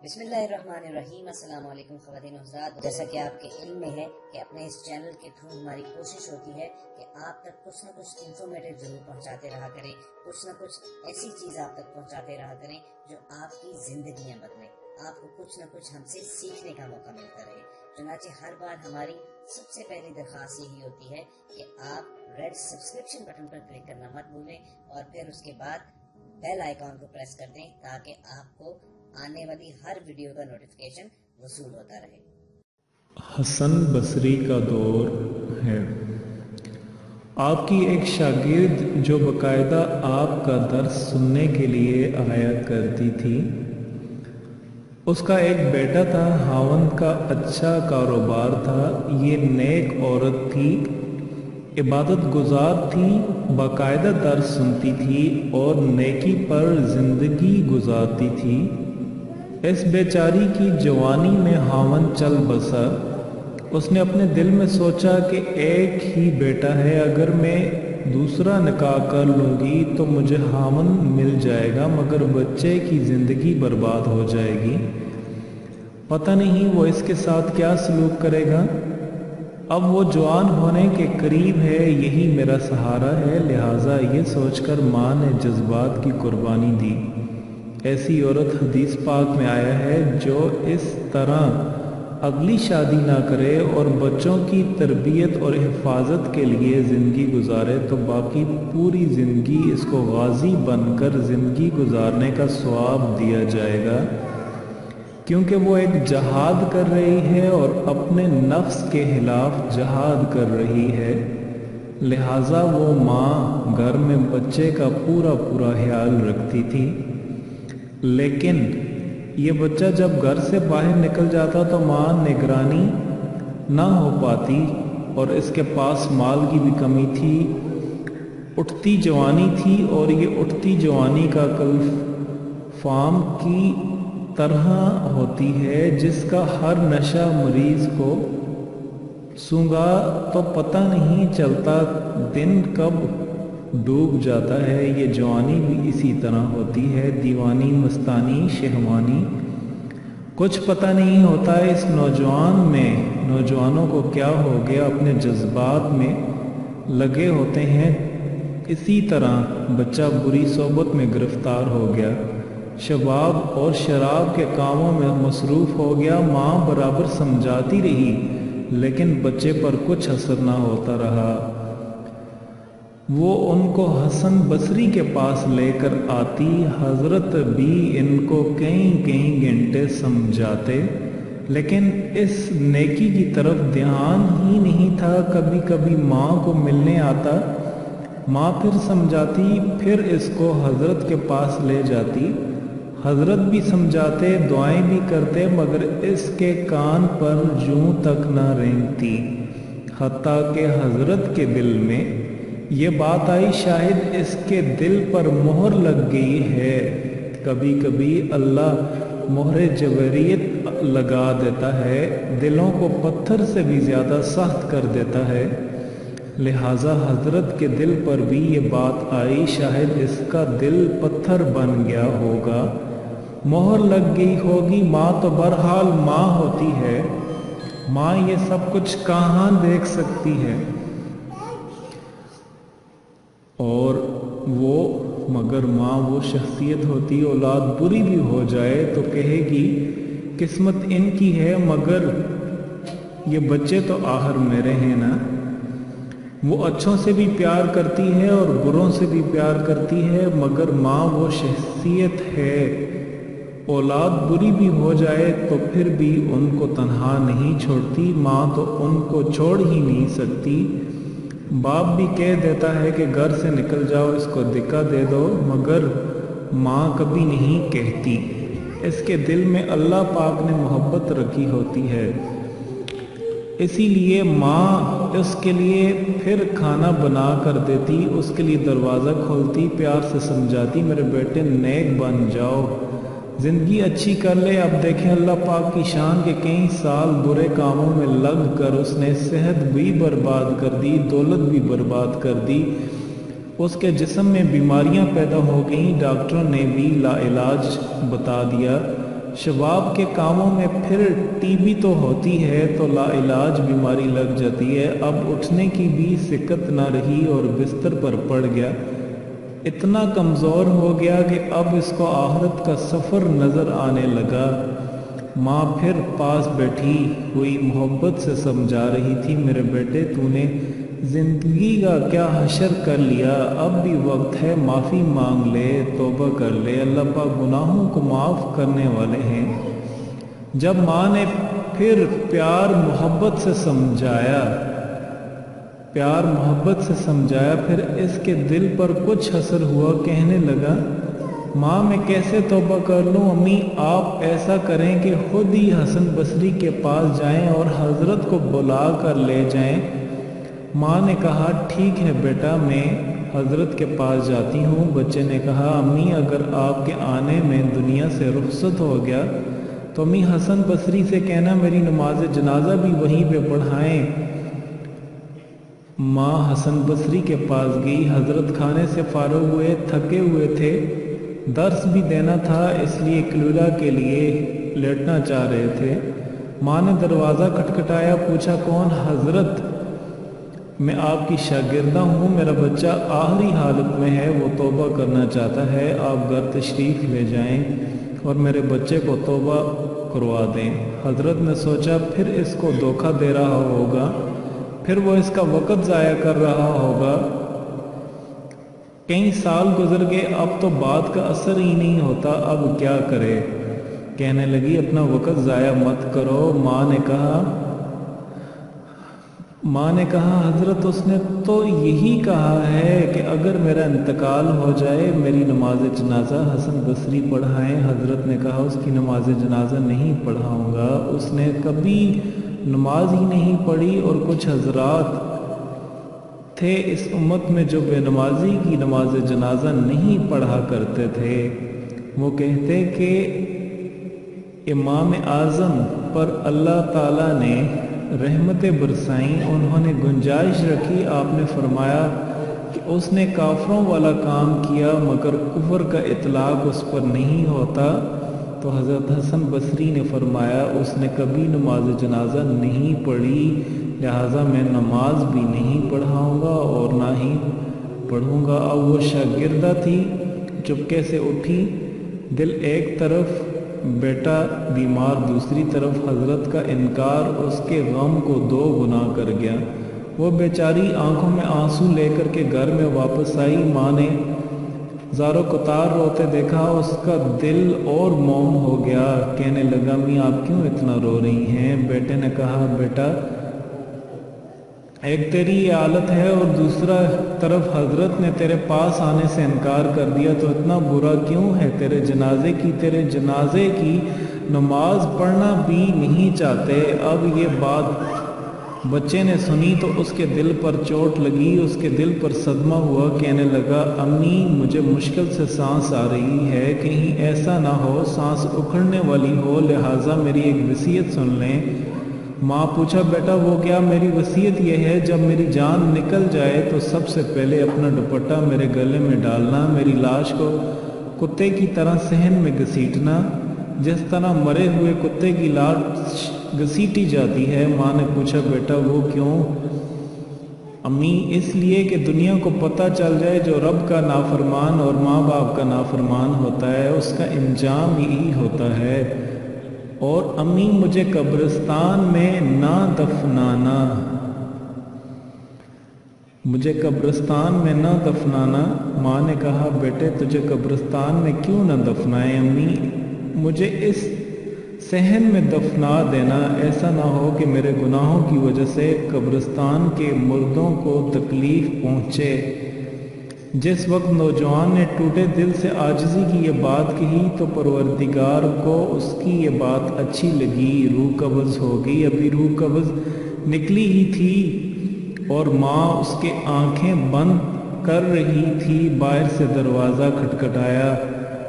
بسم اللہ الرحمن الرحیم۔ السلام علیکم خواتین و حضرات، جیسا کہ آپ کے علم میں ہے کہ اپنے اس چینل کے تھرو ہماری کوشش ہوتی ہے کہ آپ تک کچھ نہ کچھ انفارمیٹیو ضرور پہنچاتے رہا کریں، کچھ نہ کچھ ایسی چیز آپ تک پہنچاتے رہا کریں جو آپ کی زندگیاں بدلیں، آپ کو کچھ نہ کچھ ہم سے سیکھنے کا موقع ملتا رہے۔ چنانچہ ہر بار ہماری سب سے پہلی درخواست یہی ہوتی ہے کہ آپ ریڈ سبسکرپشن بٹن پر کلک کرنا مت بھولیں اور پھر اس کے بعد بیل آئیکن کو پریس کر دیں تاکہ آپ کو آنے والی ہر ویڈیو کا نوٹیفیکیشن وصول ہوتا رہے۔ حسن بصری کا دور ہے۔ آپ کی ایک شاگرد جو باقاعدہ آپ کا درس سننے کے لیے آیا کرتی تھی، اس کا ایک بیٹا تھا، خاوند کا اچھا کاروبار تھا، یہ نیک عورت تھی، عبادت گزار تھی، باقاعدہ درس سنتی تھی اور نیکی پر زندگی گزارتی تھی۔ اس بیچاری کی جوانی میں خاوند چل بسا۔ اس نے اپنے دل میں سوچا کہ ایک ہی بیٹا ہے، اگر میں دوسرا نکاح کر لوں گی تو مجھے خاوند مل جائے گا، مگر بچے کی زندگی برباد ہو جائے گی، پتہ نہیں وہ اس کے ساتھ کیا سلوک کرے گا۔ اب وہ جوان ہونے کے قریب ہے، یہی میرا سہارا ہے، لہٰذا یہ سوچ کر ماں نے جذبات کی قربانی دی۔ ایسی عورت حدیث پاک میں آیا ہے جو اس طرح اگلی شادی نہ کرے اور بچوں کی تربیت اور حفاظت کے لیے زندگی گزارے تو باقی پوری زندگی اس کو غازی بن کر زندگی گزارنے کا ثواب دیا جائے گا، کیونکہ وہ ایک جہاد کر رہی ہے اور اپنے نفس کے خلاف جہاد کر رہی ہے، لہٰذا وہ ماں گھر میں بچے کا پورا خیال رکھتی تھی۔ لیکن یہ بچہ جب گھر سے باہر نکل جاتا تو ماں نگرانی نہ ہو پاتی اور اس کے پاس مال کی بھی کمی تھی، اٹھتی جوانی تھی اور یہ اٹھتی جوانی کا کلف فام کی طرح ہوتی ہے جس کا ہر نشہ مریض کو سونگھا تو پتہ نہیں چلتا دن کب ڈوب جاتا ہے۔ یہ جوانی بھی اسی طرح ہوتی ہے، دیوانی، مستانی، شہوانی، کچھ پتہ نہیں ہوتا اس نوجوانوں کو کیا ہو گیا، اپنے جذبات میں لگے ہوتے ہیں۔ اسی طرح بچہ بری صحبت میں گرفتار ہو گیا، شباب اور شراب کے کاموں میں مصروف ہو گیا، ماں برابر سمجھاتی رہی لیکن بچے پر کچھ اثر نہ ہوتا رہا۔ وہ ان کو حسن بصری کے پاس لے کر آتی، حضرت بھی ان کو کئی گھنٹے سمجھاتے لیکن اس نیکی کی طرف دھیان ہی نہیں تھا۔ کبھی کبھی ماں کو ملنے آتا، ماں پھر سمجھاتی، پھر اس کو حضرت کے پاس لے جاتی، حضرت بھی سمجھاتے، دعائیں بھی کرتے، مگر اس کے کان پر جوں تک نہ رینگتی، حتیٰ کہ حضرت کے دل میں یہ بات آئی شاید اس کے دل پر مہر لگ گئی ہے۔ کبھی کبھی اللہ مہر جبریت لگا دیتا ہے، دلوں کو پتھر سے بھی زیادہ سخت کر دیتا ہے، لہٰذا حضرت کے دل پر بھی یہ بات آئی شاید اس کا دل پتھر بن گیا ہوگا، مہر لگ گئی ہوگی۔ ماں تو بہرحال ماں ہوتی ہے، ماں یہ سب کچھ کہاں دیکھ سکتی ہے، اور مگر ماں وہ شخصیت ہوتی، اولاد بری بھی ہو جائے تو کہے گی قسمت ان کی ہے، مگر یہ بچے تو آخر میرے ہیں نا۔ وہ اچھوں سے بھی پیار کرتی ہے اور بروں سے بھی پیار کرتی ہے، مگر ماں وہ شخصیت ہے، اولاد بری بھی ہو جائے تو پھر بھی ان کو تنہا نہیں چھوڑتی، ماں تو ان کو چھوڑ ہی نہیں سکتی۔ باپ بھی کہہ دیتا ہے کہ گھر سے نکل جاؤ، اس کو دکا دے دو، مگر ماں کبھی نہیں کہتی، اس کے دل میں اللہ پاک نے محبت رکھی ہوتی ہے، اسی لیے ماں اس کے لیے پھر کھانا بنا کر دیتی، اس کے لیے دروازہ کھولتی، پیار سے سمجھاتی، میرے بیٹے نیک بن جاؤ، زندگی اچھی کر لے۔ اب دیکھیں اللہ پاک کی شان کے کئی سال برے کاموں میں لگ کر اس نے صحت بھی برباد کر دی، دولت بھی برباد کر دی، اس کے جسم میں بیماریاں پیدا ہو گئیں، ڈاکٹروں نے بھی لا علاج بتا دیا، शबाब के कामों में फिर टीबी तो होती है तो लाइलाज बीमारी लग जाती है। अब उठने की भी सिकत ना रही और बिस्तर पर पड़ गया। इतना कमज़ोर हो गया कि अब इसको आखिरत का सफ़र नज़र आने लगा। माँ फिर पास बैठी हुई मोहब्बत से समझा रही थी, मेरे बेटे तूने ज़िंदगी का क्या हशर कर लिया, अब भी वक्त है माफ़ी मांग ले, तौबा कर ले, अल्लाह पाक गुनाहों को माफ़ करने वाले हैं। जब माँ ने फिर प्यार मोहब्बत से समझाया फिर इसके दिल पर कुछ असर हुआ। कहने लगा, माँ मैं कैसे तौबा कर लूँ? अम्मी आप ऐसा करें कि खुद ही हसन बसरी के पास जाएं और हज़रत को बुला कर ले जाएं। माँ ने कहा, ठीक है बेटा, मैं हज़रत के पास जाती हूँ। बच्चे ने कहा, अम्मी अगर आपके आने में दुनिया से रुखसत हो गया तो अम्मी हसन बसरी से कहना मेरी नमाज जनाजा भी वहीं पे पढ़ाएं। माँ हसन बसरी के पास गई। हज़रत खाने से फारग हुए, थके हुए थे, दर्स भी देना था इसलिए कलूला के लिए लेटना चाह रहे थे। माँ ने दरवाज़ा खटखटाया, पूछा कौन? हज़रत मैं आपकी शागिर्दा हूँ, मेरा बच्चा आखिरी हालत में है, वो तौबा करना चाहता है, आप घर तशरीफ़ ले जाएं और मेरे बच्चे को तौबा करवा दें। हज़रत ने सोचा फिर इसको धोखा दे रहा होगा, फिर वो इसका वक़्त ज़ाया कर रहा होगा। कई साल गुजर गए, अब तो बात का असर ही नहीं होता, अब क्या करे? कहने लगी, अपना वक़्त ज़ाया मत करो। माँ ने कहा, हज़रत उसने तो यही कहा है कि अगर मेरा इंतकाल हो जाए मेरी नमाज जनाजा हसन बसरी पढ़ाएं। हज़रत ने कहा, उसकी नमाज जनाजा नहीं पढ़ाऊँगा, उसने कभी नमाज ही नहीं पढ़ी। और कुछ हजरात थे इस उम्मत में जो बेनमाजी की नमाज जनाजा नहीं पढ़ा करते थे। वो कहते कि इमाम आज़म पर अल्लाह ताला ने रहमतें बरसाईं, उन्होंने गुंजाइश रखी, आपने फरमाया कि उसने काफरों वाला काम किया मगर कुफर का इतलाक उस पर नहीं होता। तो हज़रत हसन बसरी ने फरमाया, उसने कभी नमाज जनाजा नहीं पढ़ी, लिहाजा मैं नमाज भी नहीं पढ़ाऊँगा और ना ही पढ़ूँगा। अब वो शागिर्दा थी, चुपके से उठी, दिल एक तरफ, बेटा बीमार दूसरी तरफ, हज़रत का इनकार उसके गम को दो गुना कर गया। वो बेचारी आंखों में आंसू लेकर के घर में वापस आई। माँ ने ज़ारो कुतार रोते देखा, उसका दिल और मोम हो गया। कहने लगा, मी आप क्यों इतना रो रही हैं? बेटे ने कहा, बेटा एक तेरी ये हालत है और दूसरा तरफ हज़रत ने तेरे पास आने से इनकार कर दिया, तो इतना बुरा क्यों है? तेरे जनाजे की नमाज पढ़ना भी नहीं चाहते। अब ये बात बच्चे ने सुनी तो उसके दिल पर चोट लगी, उसके दिल पर सदमा हुआ। कहने लगा, अम्मी मुझे मुश्किल से सांस आ रही है, कहीं ऐसा ना हो सांस उखड़ने वाली हो, लिहाजा मेरी एक वसीयत सुन लें। माँ पूछा, बेटा वो क्या? मेरी वसीयत ये है, जब मेरी जान निकल जाए तो सबसे पहले अपना दुपट्टा मेरे गले में डालना, मेरी लाश को कुत्ते की तरह सहन में घसीटना, जिस तरह मरे हुए कुत्ते की लाश घसीटी जाती है। माँ ने पूछा, बेटा वो क्यों? अम्मी इसलिए कि दुनिया को पता चल जाए जो रब का नाफरमान और माँ बाप का नाफरमान होता है उसका इंजाम यही होता है। और अम्मी मुझे कब्रिस्तान में ना दफनाना, मुझे कब्रिस्तान में ना दफनाना। माँ ने कहा, बेटे तुझे कब्रिस्तान में क्यों ना दफनाएं? अम्मी मुझे इस सहन में दफना देना, ऐसा ना हो कि मेरे गुनाहों की वजह से कब्रिस्तान के मुर्दों को तकलीफ़ पहुँचे। जिस वक्त नौजवान ने टूटे दिल से आजिज़ी की ये बात कही तो परवरदिगार को उसकी ये बात अच्छी लगी, रूह कब्ज़ हो गई। अभी रूह कब्ज़ निकली ही थी और माँ उसके आंखें बंद कर रही थी। बाहर से दरवाज़ा खटखटाया,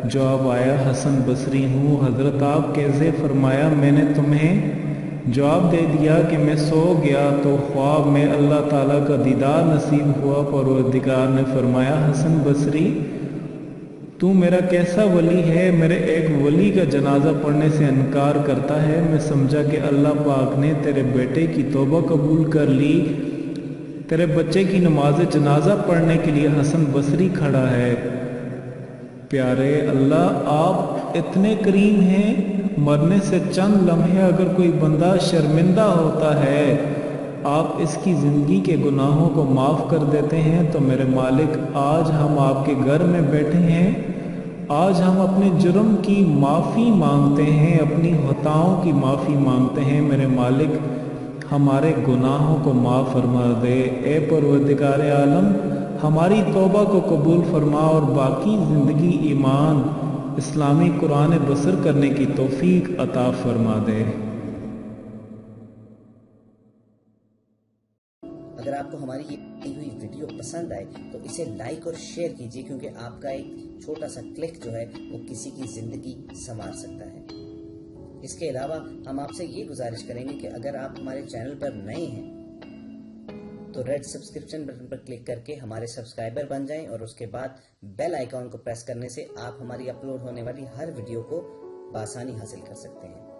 जवाब आया, हसन बसरी हूँ। हज़रत आप कैसे? फरमाया, मैंने तुम्हें जवाब दे दिया कि मैं सो गया तो ख्वाब में अल्लाह ताला का दीदार नसीब हुआ। परवरदिगार ने फरमाया, हसन बसरी तू मेरा कैसा वली है, मेरे एक वली का जनाजा पढ़ने से इनकार करता है। मैं समझा कि अल्लाह पाक ने तेरे बेटे की तौबा कबूल कर ली। तेरे बच्चे की नमाज जनाजा पढ़ने के लिए हसन बसरी खड़ा है। प्यारे अल्लाह, आप इतने करीम हैं, मरने से चंद लम्हे अगर कोई बंदा शर्मिंदा होता है, आप इसकी ज़िंदगी के गुनाहों को माफ़ कर देते हैं। तो मेरे मालिक, आज हम आपके घर में बैठे हैं, आज हम अपने जुर्म की माफ़ी मांगते हैं, अपनी खताओं की माफ़ी मांगते हैं। मेरे मालिक, हमारे गुनाहों को माफ़ फरमा दे। ए परवरदिगार आलम, हमारी तौबा को कबूल फरमा और बाकी ज़िंदगी ईमान, इस्लामी कुरान बसर करने की तौफीक अता फरमा दे। अगर आपको हमारी ये हुई वीडियो पसंद आए तो इसे लाइक और शेयर कीजिए, क्योंकि आपका एक छोटा सा क्लिक जो है वो किसी की ज़िंदगी संवार सकता है। इसके अलावा हम आपसे ये गुजारिश करेंगे कि अगर आप हमारे चैनल पर नए हैं तो रेड सब्सक्रिप्शन बटन पर क्लिक करके हमारे सब्सक्राइबर बन जाएं और उसके बाद बेल आइकॉन को प्रेस करने से आप हमारी अपलोड होने वाली हर वीडियो को बआसानी हासिल कर सकते हैं।